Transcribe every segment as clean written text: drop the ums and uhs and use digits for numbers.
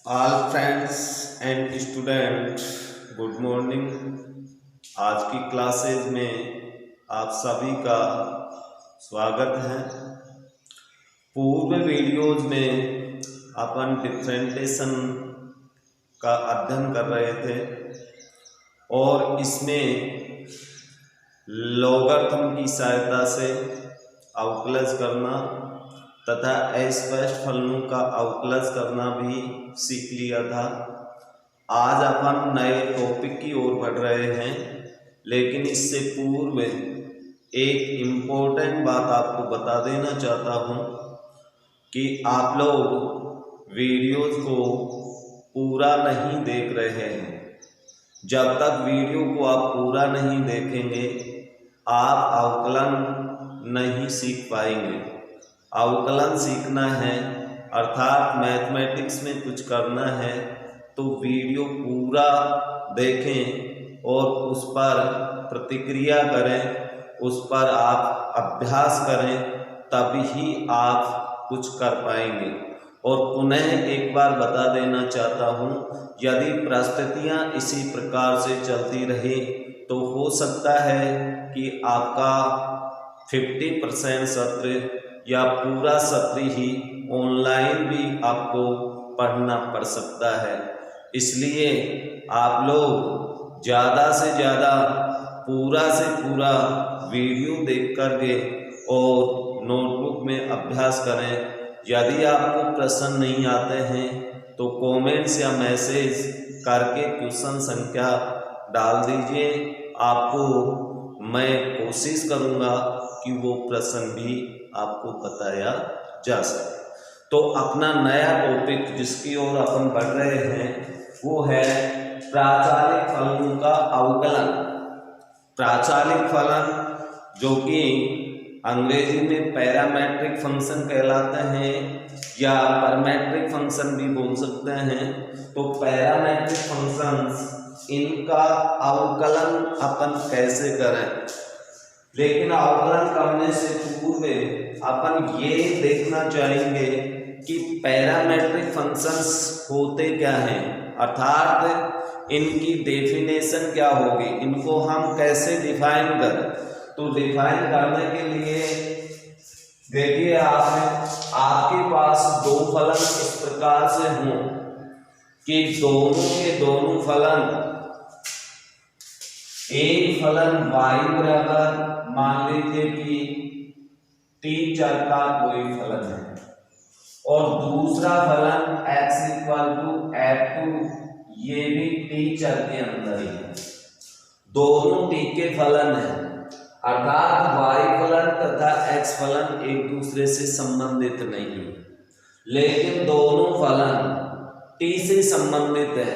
All friends and student, good morning. आज की classes में आप सभी का स्वागत है। पूर्व वीडियोज में अपन डिफरेंटेशन का अध्ययन कर रहे थे और इसमें लॉगरिथम की सहायता से अवकलज करना तथा अस्पष्ट फलनों का अवकलज करना भी सीख लिया था। आज अपन नए टॉपिक की ओर बढ़ रहे हैं, लेकिन इससे पूर्व एक इम्पोर्टेंट बात आपको बता देना चाहता हूँ कि आप लोग वीडियोज को पूरा नहीं देख रहे हैं। जब तक वीडियो को आप पूरा नहीं देखेंगे आप अवकलन नहीं सीख पाएंगे। अवकलन सीखना है अर्थात मैथमेटिक्स में कुछ करना है तो वीडियो पूरा देखें और उस पर प्रतिक्रिया करें, उस पर आप अभ्यास करें, तभी आप कुछ कर पाएंगे। और पुनः एक बार बता देना चाहता हूँ, यदि परिस्थितियाँ इसी प्रकार से चलती रही तो हो सकता है कि आपका 50% सत्र या पूरा सत्र ही ऑनलाइन भी आपको पढ़ना पड़ सकता है। इसलिए आप लोग ज़्यादा से ज़्यादा पूरा से पूरा वीडियो देख करके और नोटबुक में अभ्यास करें। यदि आपको प्रश्न नहीं आते हैं तो कमेंट्स या मैसेज करके क्वेश्चन संख्या डाल दीजिए। आपको मैं कोशिश करूँगा कि वो प्रश्न भी आपको बताया जा सके। तो अपना नया टॉपिक जिसकी ओर अपन बढ़ रहे हैं वो है प्राचालिक फलनों का अवकलन। प्राचालिक फलन जो कि अंग्रेजी में पैरामेट्रिक फंक्शन कहलाते हैं या परमेट्रिक फंक्शन भी बोल सकते हैं। तो पैरामेट्रिक फंक्शंस इनका अवकलन अपन कैसे करें, लेकिन अवकलन करने से पूर्व अपन ये देखना चाहेंगे कि पैरामेट्रिक फंक्शंस होते क्या हैं, अर्थात इनकी डेफिनेशन क्या होगी, इनको हम कैसे डिफाइन करें। तो डिफाइन करने के लिए देखिए आपके पास दो फलन इस प्रकार से हों कि दोनों के दोनों फलन, एक फलन y बराबर मान लीजिए कि t चर का कोई फलन है और दूसरा फलन x इक्वल टू f2, ये भी t चर के अंदर ही है। दोनों t के फलन है अर्थात y फलन तथा x फलन एक दूसरे से संबंधित नहीं है, लेकिन दोनों फलन t से संबंधित है।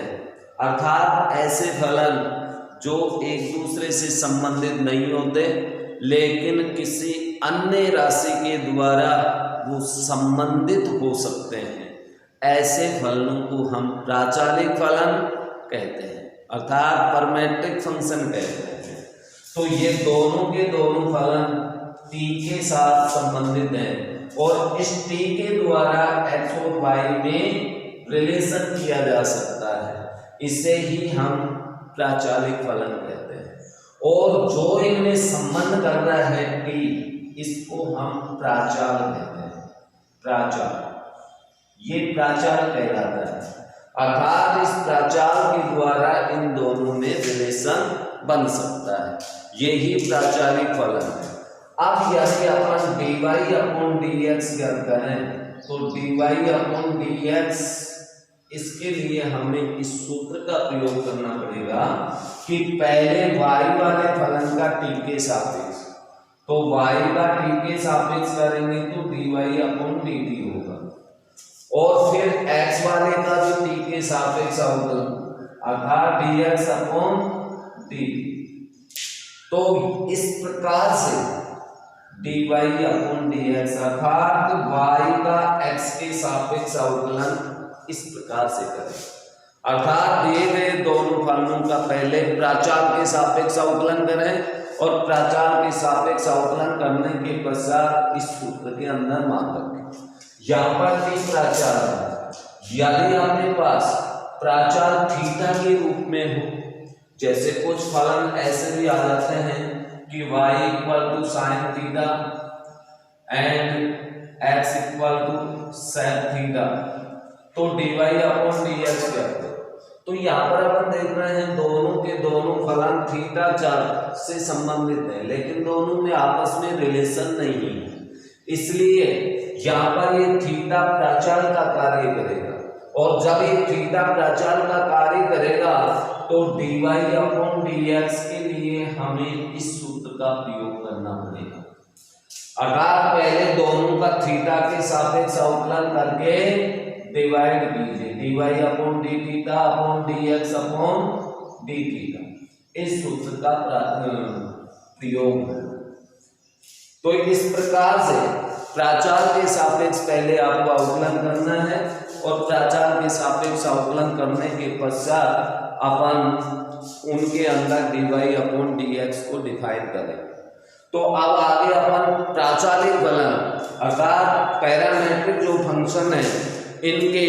अर्थात ऐसे फलन जो एक दूसरे से संबंधित नहीं होते लेकिन किसी अन्य राशि के द्वारा वो संबंधित हो सकते हैं, ऐसे फलनों को हम प्राचालिक फलन कहते हैं अर्थात परमेट्रिक फंक्शन कहते हैं। तो ये दोनों के दोनों फलन t के साथ संबंधित हैं और इस t के द्वारा x और y में रिलेशन किया जा सकता है, इसे ही हम प्राचालिक फलन कहते हैं। और जो इनमें संबंध कर रहा है t, इसको हम प्राचाल कहते हैं। प्राचाल, ये प्राचाल कहलाता है अर्थात इस प्राचाल के द्वारा इन दोनों में रिलेशन बन सकता है, यही प्राचालिक फलन है। अब यदि अपन dy अपॉन dx ज्ञात करें तो dy अपॉन dx, इसके लिए हमें इस सूत्र का प्रयोग करना पड़ेगा कि पहले y वाले फलन का t के सापेक्ष, तो y का t के सापेक्ष करेंगे तो dy अपॉन dt होगा और फिर x वाले का भी t के सापेक्ष अवकलन अर्थात dx अपॉन dt। तो इस प्रकार से dy अपॉन dx अर्थात y का x के सापेक्ष अवकलन इस प्रकार से करें अर्थात दिए गए दोनों फलनों का पहले प्राचाल के सापेक्ष अवकलन करें और प्राचाल के सापेक्ष अवकलन करने के पश्चात इस सूत्र के अंदर मान रखें। यहाँ पर भी प्राचाल है, यदि आपके पास प्राचाल थीटा के रूप में हो, जैसे कुछ फलन ऐसे भी आ जाते हैं कि y equal to sine theta and x equal to sec theta, तो dy अपॉन dx क्या है। तो यहाँ पर अपन देख रहे हैं दोनों के दोनों फलन थीटा चाल से संबंधित है, लेकिन दोनों में आपस में रिलेशन नहीं है, इसलिए यहाँ पर ये थीटा प्राचाल का कार्य करेगा, और जब ये थीटा प्राचाल का कार्य करेगा तो dy अपॉन dx के लिए हमें इस सूत्र का प्रयोग करना पड़ेगा। अर्थात पहले दोनों का थीटा के सापेक्ष अवकलन करके डिवाइड कीजिए, dy upon d theta upon dx upon d theta, इस सूत्र का प्रयोग है। तो इस प्रकार से प्राचाल के सापेक्ष पहले आपको अवकलन करना है, और प्राचाल के सापेक्ष अवकलन करने के पश्चात अपन उनके अंदर dy अपॉन dx को डिफाइन करें। तो अब आगे अपन प्राचालिक फलन अर्थात पैरामीट्रिक जो फंक्शन है इनके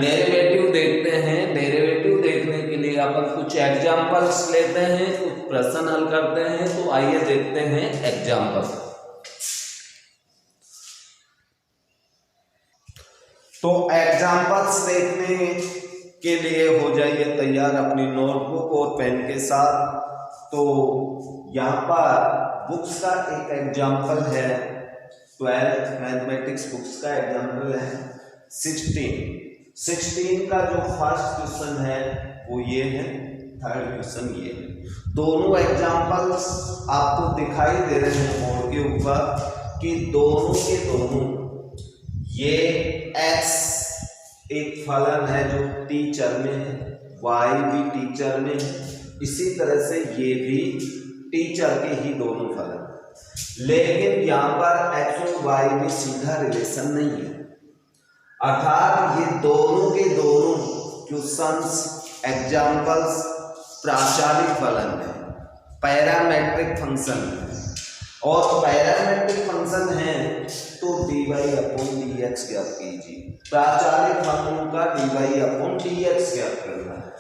डेरिवेटिव देखते हैं। डेरिवेटिव देखने के लिए अपन कुछ एग्जांपल्स लेते हैं, कुछ प्रश्न हल करते हैं। तो आइए देखते हैं एग्जांपल। तो एग्जांपल्स देखने के लिए हो जाइए तैयार अपनी नोटबुक और पेन के साथ। तो यहाँ पर बुक्स का एक एग्जांपल है, 12th मैथमेटिक्स बुक्स का एग्जांपल है 16 का जो फर्स्ट क्वेश्चन है वो ये है, थर्ड क्वेश्चन ये है। दोनों एग्जांपल्स आपको दिखाई दे रहे हैं बोर्ड के ऊपर कि दोनों के दोनों ये x एक फलन है जो टीचर में है, y भी टीचर में है, इसी तरह से ये भी टीचर के ही दोनों फलन, लेकिन यहाँ पर x और y में सीधा रिलेशन नहीं है। अर्थात ये दोनों के दोनों क्वेश्चंस एग्जांपल्स प्राचालिक फलन है, पैरामेट्रिक फंक्शन है, और पैरामेट्रिक फंक्शन है तो dy अपॉन dx ज्ञात कीजिए। प्राचालिक फलन का dy अपॉन dx ज्ञात करना है,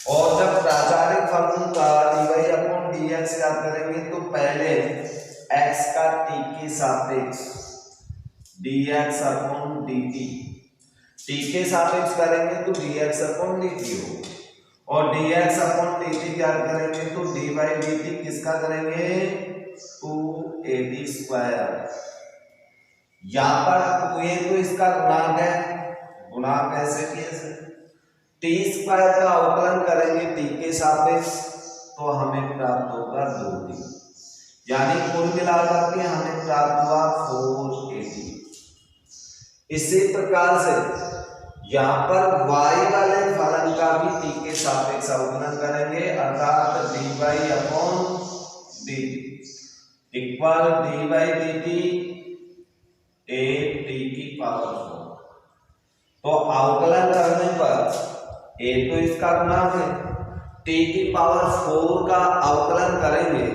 और जब प्राचालिक फलन का dy अपॉन dx ज्ञात करेंगे तो पहले x का t के सापेक्ष dx अपॉन dt, t के सापेक्ष करेंगे तो dx अपॉन dt होगा, और dx अपॉन dt ज्ञात करेंगे तो dy dt किसका करेंगे 2ad स्क्वायर। यहाँ पर ये तो इसका गुणांक है, गुणांक ऐसे कैसे टी स्क्वायर का अवकलन करेंगे टी के सापेक्ष तो हमें प्राप्त होगा 2t, यानी कुल मिलाकर के हमें प्राप्त हुआ 4ad। इसी प्रकार से यहाँ पर y वाले फलन का भी t के सापेक्ष अवकलन करेंगे, अर्थात dy upon dt equal dy dt a t की पावर 4। तो अवकलन करने पर a तो इसका गुणांक है, t की पावर 4 का अवकलन करेंगे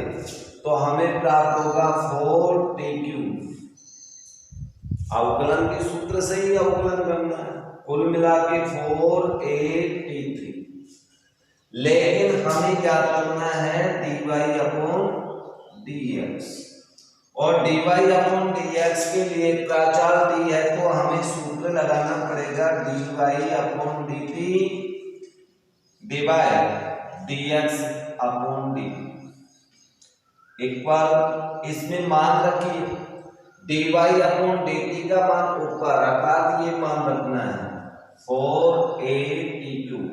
तो हमें प्राप्त होगा 4t³। अवकलन के सूत्र से ही अवकलन करना है, कुल मिला के 4at3। लेकिन हमें क्या करना है dy अपॉन dx, और dy अपॉन dx के लिए प्राचाल दी है तो हमें सूत्र लगाना पड़ेगा dy upon dt divide dx upon dt equal, इसमें मान रखिए dy अपॉन dt का मान ऊपर, अर्थात ये मान रखना है 4at³,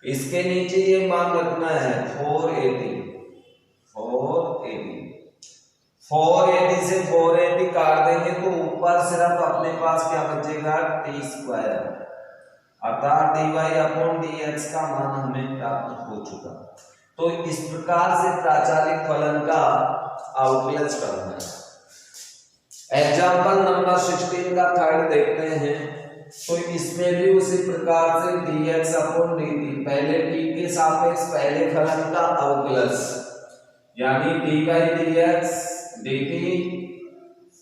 इसके नीचे ये मान रखना है 4at। 480 से 480 काट देंगे तो ऊपर सिर्फ अपने पास क्या बचेगा टी स्क्वायर, अर्थात dy अपॉन dx का मान हमें प्राप्त हो चुका। तो इस प्रकार से प्राचालिक फलन का आउटकलन करना है। एग्जाम्पल नंबर 16 का थर्ड देखते हैं। तो इसमें भी उसी प्रकार से dx अपॉन dt, पहले t के सापेक्ष पहले फलन का अवकलन, यानी dy dx dt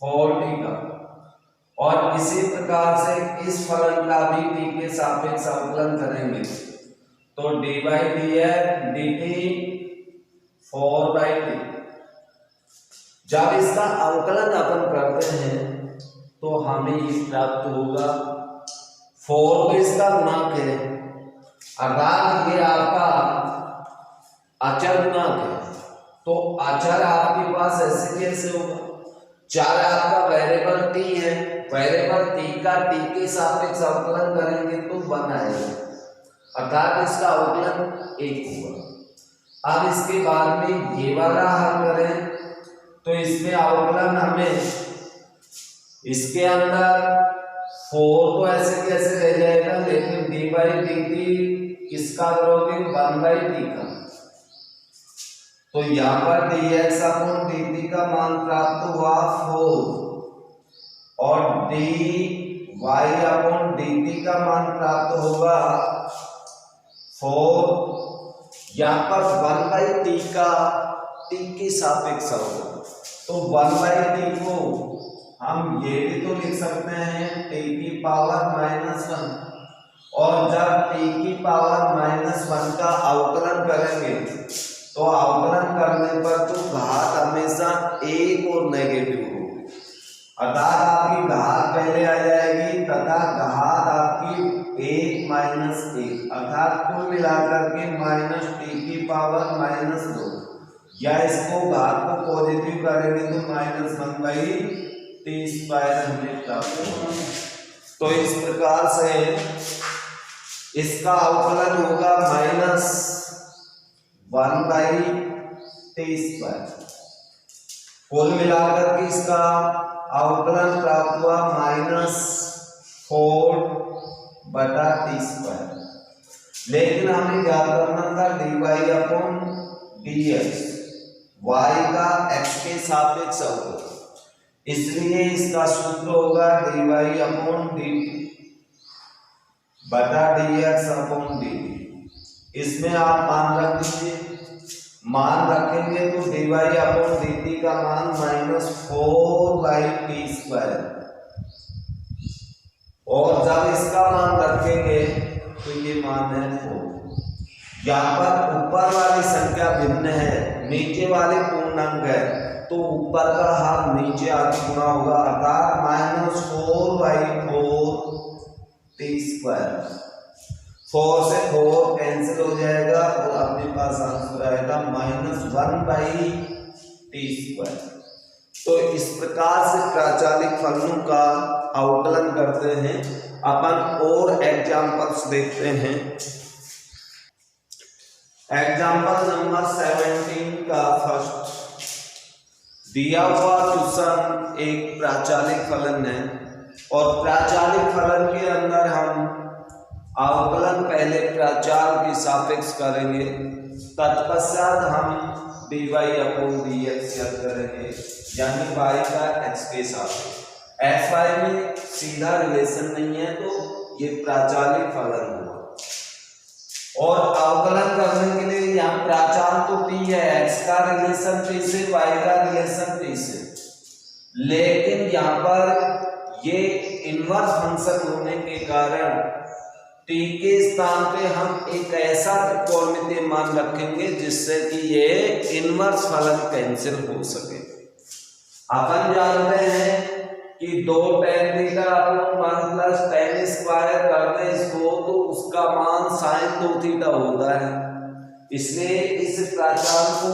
4t का, और इसी प्रकार से इस फलन का भी t के सापेक्ष अवकलन करेंगे तो dy dx dt 4/t। जब इसका अवकलन अपन करते हैं तो हमें ये प्राप्त होगा 4 तो इसका गुणक है, अर्थात ये आपका अचर गुणक है। तो अचर आपके पास ऐसे कैसे होगा, चार आपका वेरिएबल t है, वेरिएबल t का t के सापेक्ष अवकलन करेंगे तो 1 आएगा, अर्थात इसका अवकलन 1 होगा। अब इसके बाद में ये वाला हल करें तो इसमें अवकलन हमें इसके अंदर 4 तो ऐसे कैसे रह जाएगा, लेकिन dy/dt किसका करोगे 1/t का, तो यहाँ पर dx/dt का मान प्राप्त हुआ 4 और dy/dt का मान प्राप्त होगा 4। यहाँ पर 1/t का t के सापेक्ष अवकलन, तो 1/t को हम ये भी तो लिख सकते हैं t की पावर -1, और जब t की पावर -1 का अवकलन करेंगे तो अवकलन करने पर तो घात हमेशा 1 और नेगेटिव होगी, अर्थात आपकी घात पहले आ जाएगी तथा घात आपकी 1 - 1, अर्थात कुल मिलाकर के -t की पावर -2, या इसको घात को पॉजिटिव करेंगे तो -1/t² हमें प्राप्त होगा। तो इस प्रकार से इसका अवकलन होगा -1/t²। कुल मिलाकर के इसका अवकलन प्राप्त हुआ -4/t²। लेकिन हमें ज्ञात करना था dy/dx, y का x के सापेक्ष अवकलन, इसलिए इसका सूत्र होगा dy/dx/dt। इसमें आप मान रख दीजिए, मान रखेंगे तो dy/dt का मान -4/t², और जब इसका मान रखेंगे तो ये मान है 4। यहाँ पर ऊपर वाली संख्या भिन्न है, नीचे वाले पूर्णांक है, तो ऊपर का हाथ नीचे आगे गुणा होगा, अर्थात -4/4t²। 4 से 4 कैंसिल हो जाएगा और अपने पास आंसर आएगा -1/t²। तो इस प्रकार से प्राचालिक फलनों का अवकलन करते हैं अपन। और एग्जांपल्स देखते हैं। एग्जांपल नंबर 17 का फर्स्ट, दिया हुआ क्वेश्चन एक प्राचालिक फलन है, और प्राचालिक फलन के अंदर हम अवकलन पहले प्राचाल के सापेक्ष करेंगे, तत्पश्चात हम dy/dx करेंगे, यानी y का x के सापेक्ष। xy में सीधा रिलेशन नहीं है तो ये प्राचालिक फलन हुआ। और अवकलन करने के लिए यहाँ प्राचाल तो t है, x का रिलेशन t से, y का रिलेशन t से, लेकिन यहाँ पर ये इनवर्स फंक्शन होने के कारण t के स्थान पे हम एक ऐसा त्रिकोणमितीय मान रखेंगे जिससे कि ये इनवर्स फलन कैंसिल हो सके। अपन जानते हैं कि 2 tan थीटा अपन 1 + tan² कर दें इसको तो उसका मान sin 2 थीटा होता है, इसलिए इस प्राचाल को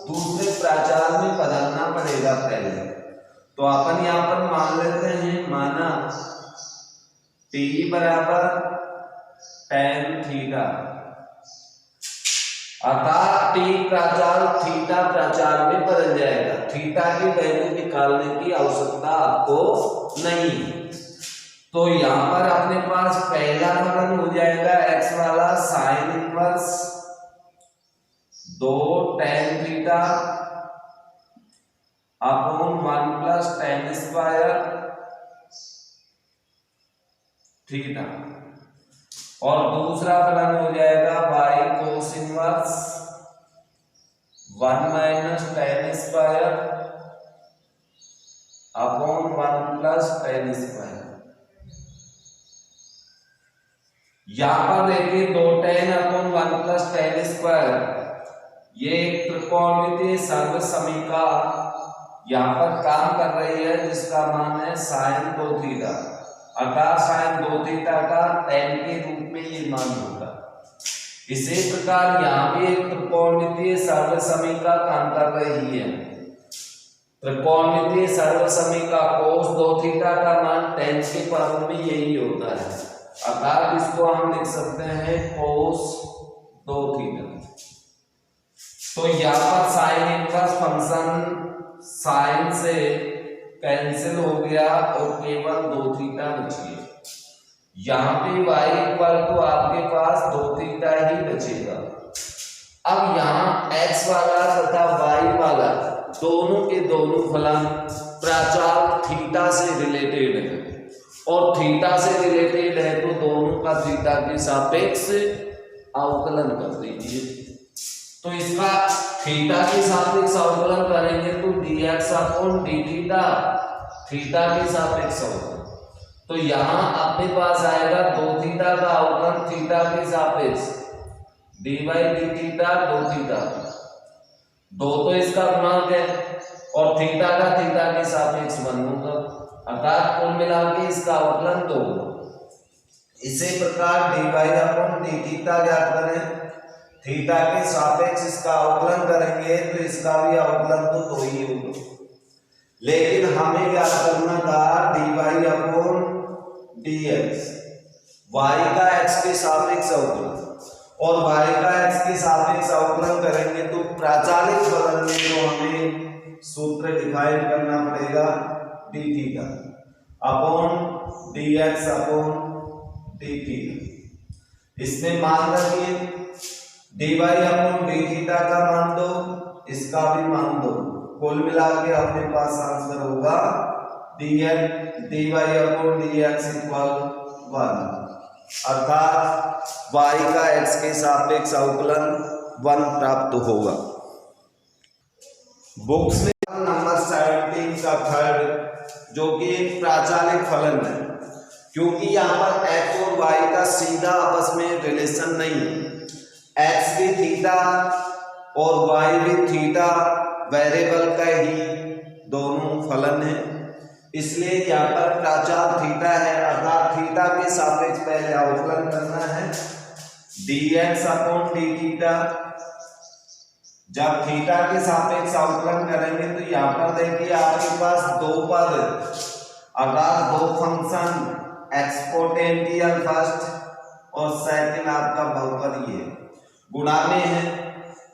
दूसरे प्राचाल में बदलना पड़ेगा पहले। तो अपन यहाँ पर मान लेते हैं, माना t = tan थीटा, अर्थात t प्राचाल थीटा प्राचाल में बदल जाएगा। थीटा की वैल्यू निकालने की आवश्यकता आपको नहीं। तो यहाँ पर अपने पास पहला फलन हो जाएगा x वाला sin inverse 2 tan theta upon 1 + tan² theta, और दूसरा फलन हो जाएगा y cos inverse 1 - tan² upon 1 plus tan square. यहां पर देखिए 2 tan upon 1 plus tan square, ये एक त्रिकोणमितीय सर्वसमीका यहाँ पर काम कर रही है, जिसका मान है साइन 2 थीटा, अर्थात साइन 2 थीटा का tan के रूप में ये मान होगा। इसी प्रकार यहाँ भी एक त्रिकोणमितीय सर्वसमीका काम कर रही है। त्रिकोणमितीय सर्वसमीका cos 2 थीटा का मान tan के पद में यही होता है, अर्थात इसको हम लिख सकते हैं cos 2 थीटा। तो यहाँ पर साइन इनवर्स फंक्शन साइन से कैंसिल हो गया और केवल 2 थीटा बची है। यहाँ पे y इक्वल टू आपके पास 2 थीटा ही बचेगा। अब यहाँ x वाला तथा y वाला दोनों के दोनों फलन प्राचाल थीटा से रिलेटेड है, और थीटा से रिलेटेड है तो दोनों का थीटा के सापेक्ष अवकलन कर दीजिए। तो इसका थीटा के सापेक्ष अवकलन करेंगे तो dx upon D theta, theta के सापेक्ष अवकलन। तो यहाँ अपने पास आएगा 2 थीटा का अवकलन थीटा के सापेक्ष dy डी थीटा 2 थीटा, 2 तो इसका गुणांक है और थीटा का थीटा के सापेक्ष 1 होगा, अर्थात कुल मिला के इसका अवकलन 2। इसी प्रकार dy अपॉन डी थीटा ज्ञात करें, थीटा के सापेक्ष इसका अवकलन करेंगे तो इसका भी अवकलन तो 2 ही होगा, लेकिन हमें क्या करना था dy अपॉन dx, y का x के सापेक्ष अवकलन, और y का x के सापेक्ष अवकलन करेंगे तो प्राचालिक फलन में तो हमें सूत्र डिफाइन करना पड़ेगा d theta upon dx upon d theta. इसमें मान रखिए dy अपॉन d थीटा का मान दो, इसका भी मान दो, कुल मिला के अपने पास आंसर होगा dx dy upon dx equal 1, अर्थात y का x के सापेक्ष अवकलन 1 प्राप्त होगा। बुक्स में नंबर 17 का थर्ड, जो कि एक प्राचालिक फलन है, क्योंकि यहाँ पर x और y का सीधा आपस में रिलेशन नहीं है, x भी थीटा और y भी थीटा वेरिएबल का ही दोनों फलन है, इसलिए यहाँ पर प्राचाल थीटा है, अर्थात थीटा के सापेक्ष पहले अवकलन करना है dx अपॉन डी थीटा। जब थीटा के सापेक्ष अवकलन करेंगे तो यहाँ पर देखिए आपके पास 2 पद, अर्थात 2 फंक्शन एक्सपोनेंशियल फर्स्ट और सेकंड आपका बहुपद ये गुणा में है,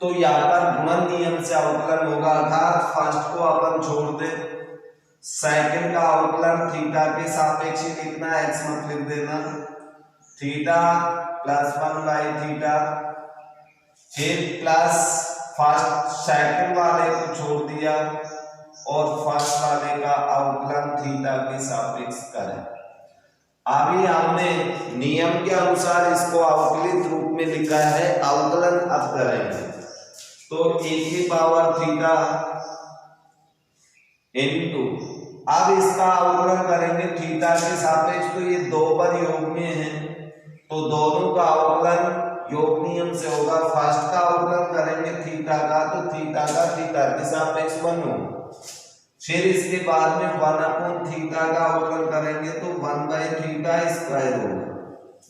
तो यहाँ पर गुणन नियम से अवकलन होगा, अर्थात फर्स्ट को अपन छोड़ दे, सेकंड का अवकलन थीटा के सापेक्ष लिखना, x मत लिख देना, थीटा प्लस 1 बाई थीटा, फिर प्लस फर्स्ट सेकंड वाले को छोड़ दिया और फर्स्ट वाले का अवकलन थीटा के सापेक्ष करें। अभी हमने नियम के अनुसार इसको अवकलित रूप में लिखा है, अवकलन अब करेंगे तो a की पावर थीटा इनटू, अब इसका अवकलन करेंगे थीटा के सापेक्ष, तो ये 2 पद योग में हैं तो दोनों का अवकलन योग नियम से होगा। फर्स्ट का अवकलन करेंगे थीटा का तो थीटा का थीटा के सापेक्ष 1 होगा, फिर इसके बाद में 1 अपॉन थीटा का अवकलन करेंगे तो 1 बाई थीटा स्क्वायर होगा।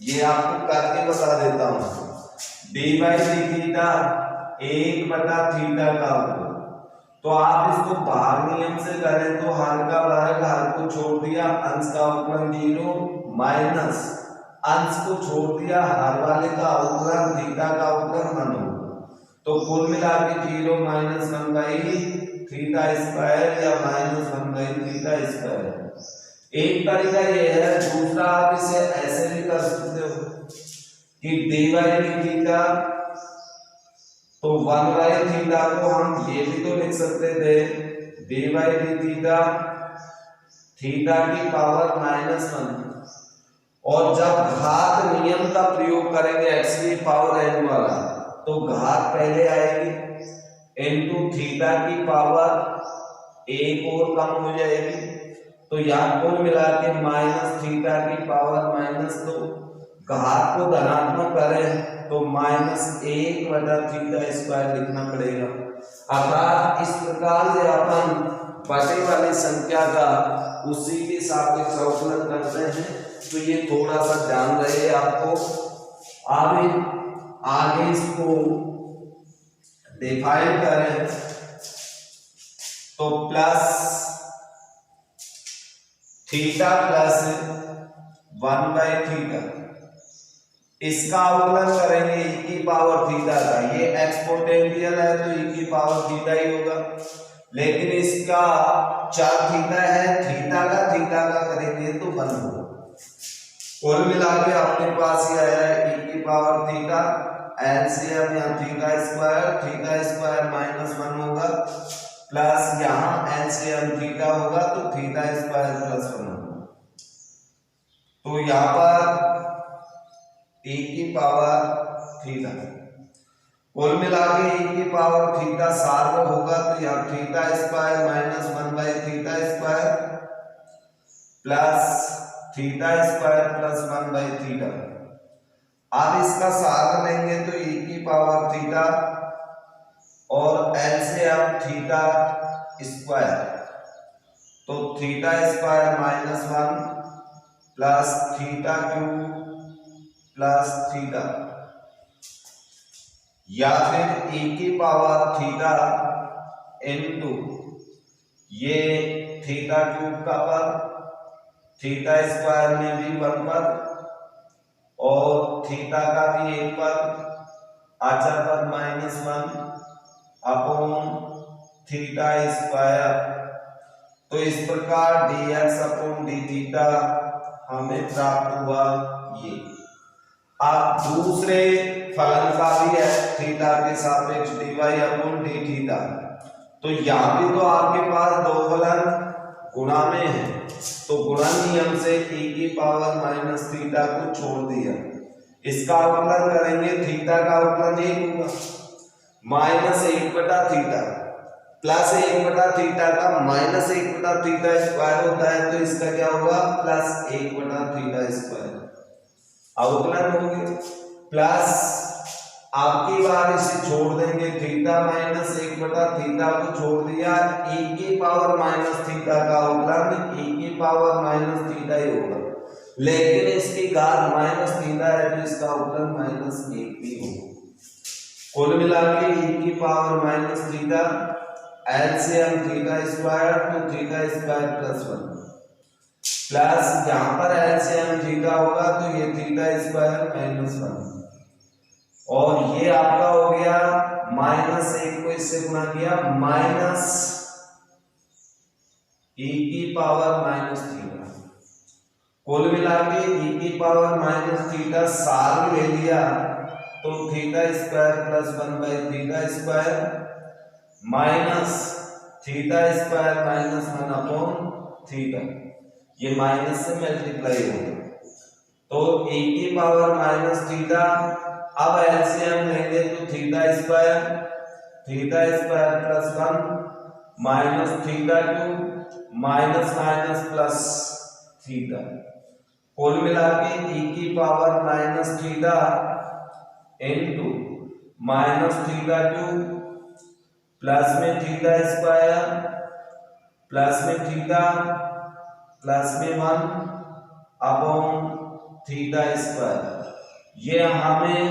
ये आपको करके बता देता हूँ, डी बाई डी थीटा 1 बटा थीटा का अवकलन, तो आप इसको भाग नियम से करें तो हर का वर्ग हर को छोड़ दिया, अंश का अवकलन 0 माइनस अंश को छोड़ दिया, हर वाले का अवकलन थीटा का अवकलन 1 होगा, तो कुल मिला के 0 माइनस 1 बाई थीटा स्क्वायर या माइनस 1 बाई थीटा स्क्वायर। एक तरीका ये है, दूसरा आप इसे ऐसे भी कर सकते हो कि डी बाई डी थीटा, तो 1 बाई थीटा को हम ये भी तो लिख सकते थे D by D theta, theta की पावर -1, और जब घात नियम का प्रयोग करेंगे x की पावर n वाला तो घात पहले आएगी इनटू थीटा की पावर 1 और कम हो जाएगी, तो यहाँ कुल मिला के माइनस थीटा की पावर -2, घात को धनात्मक करें तो -1/θ² लिखना पड़ेगा। अर्थात इस प्रकार से अपन बटे वाली संख्या का उसी के सापेक्ष अवकलन करते हैं। तो ये थोड़ा सा ध्यान रहे आपको। आगे इसको डिफाइन करें तो प्लस थीटा प्लस 1/θ, इसका अवकलन करेंगे e की पावर थीटा का। ये एक्सपोनेंशियल है तो e की पावर थीटा ही होगा, लेकिन इसका चर थीटा है, थीटा का करेंगे तो 1 होगा। कुल मिला के अपने पास ये आया e की पावर थीटा, एलसीएम यहाँ θ² होगा, प्लस यहाँ एलसीएम थीटा होगा तो θ² + 1 होगा। तो यहाँ पर e की पावर थीटा, कुल मिला के e की पावर थीटा सार्व होगा तो यहाँ θ² - 1/θ² प्लस θ² + 1/θ। अब इसका सार लेंगे तो e की पावर थीटा और एलसीएम θ², तो θ² - 1 प्लस θ³ प्लस थीटा, या फिर e की पावर थीटा इनटू ये θ³ का पद, θ² में भी 1 पद और थीटा का भी 1 पद, आचार पद -1 अपॉन θ²। तो इस प्रकार dx/dθ हमें प्राप्त हुआ ये। अब दूसरे फलन का भी है थीटा के सापेक्ष dy/dθ। तो यहाँ भी तो आपके पास दो फलन गुणा में है, तो गुणा नियम से e की पावर -θ को छोड़ दिया। इसका अवकलन करेंगे, थीटा का अवकलन 1 होगा, -1/θ प्लस 1/θ का -1/θ² होता है, तो इसका क्या होगा प्लस 1/θ²। अवकलन हो गया, प्लस आपकी बार इसे छोड़ देंगे, थीटा -1/θ को छोड़ दिया, e की पावर -θ का अवकलन e की पावर -θ ही होगा, लेकिन इसकी घात -θ है तो इसका अवकलन -1 भी होगा। कुल मिला के e की पावर -θ, एलसीएम θ² तो θ² + 1 प्लस यहाँ पर एलसीएम थीटा होगा तो ये θ² - 1, और ये आपका हो गया -1 को इससे गुणा किया माइनस e की पावर -θ। कुल मिला के e की पावर -θ सार ले लिया तो θ² + 1/θ² माइनस θ² - 1 अपॉन थीटा, ये माइनस से मल्टीप्लाई होगा तो e की पावर -θ। अब एलसीएम लेंगे तो θ² + 1 माइनस θ³ माइनस प्लस थीटा। कुल मिला के e की पावर -θ इनटू -θ³ प्लस में θ² प्लस में थीटा प्लस में 1 अपॉन θ², ये हमें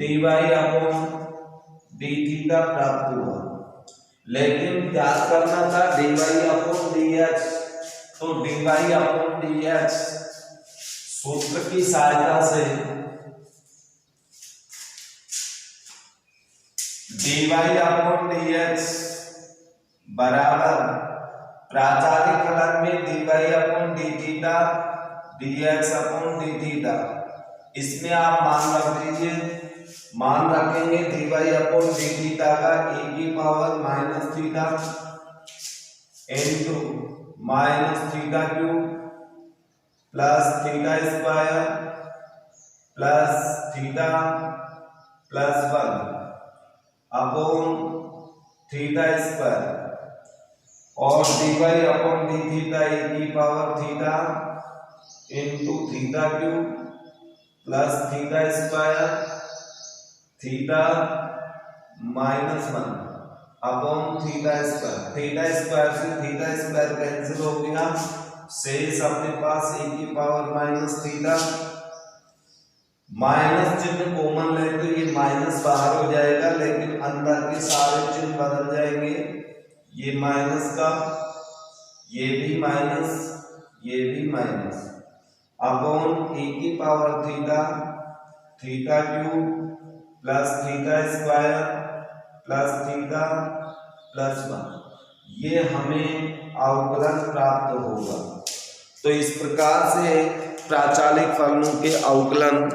dy/dθ प्राप्त हुआ। लेकिन याद करना था dy/dx, तो dy/dx सूत्र की सहायता से dy/dx बराबर प्राचालिक फलन में dy/dθ dx/dθ, इसमें आप मान रख दीजिए, मान रखेंगे dy/dθ का e की power -θ into -θ³ plus θ² plus theta plus 1 upon θ²। और dy upon D theta e की power theta into theta cube plus theta square theta -1 upon theta square से थीटा स्क्वायर कैंसिल हो गया, शेष अपने पास e की पावर माइनस थीटा, माइनस चिन्ह कॉमन ले तो ये माइनस बाहर हो जाएगा, लेकिन अंदर के सारे चिन्ह बदल जाएंगे, ये माइनस का, ये भी माइनस अपॉन e की power theta cube plus theta square plus theta plus 1, ये हमें अवकलन प्राप्त होगा। तो इस प्रकार से प्राचालिक फलनों के अवकलन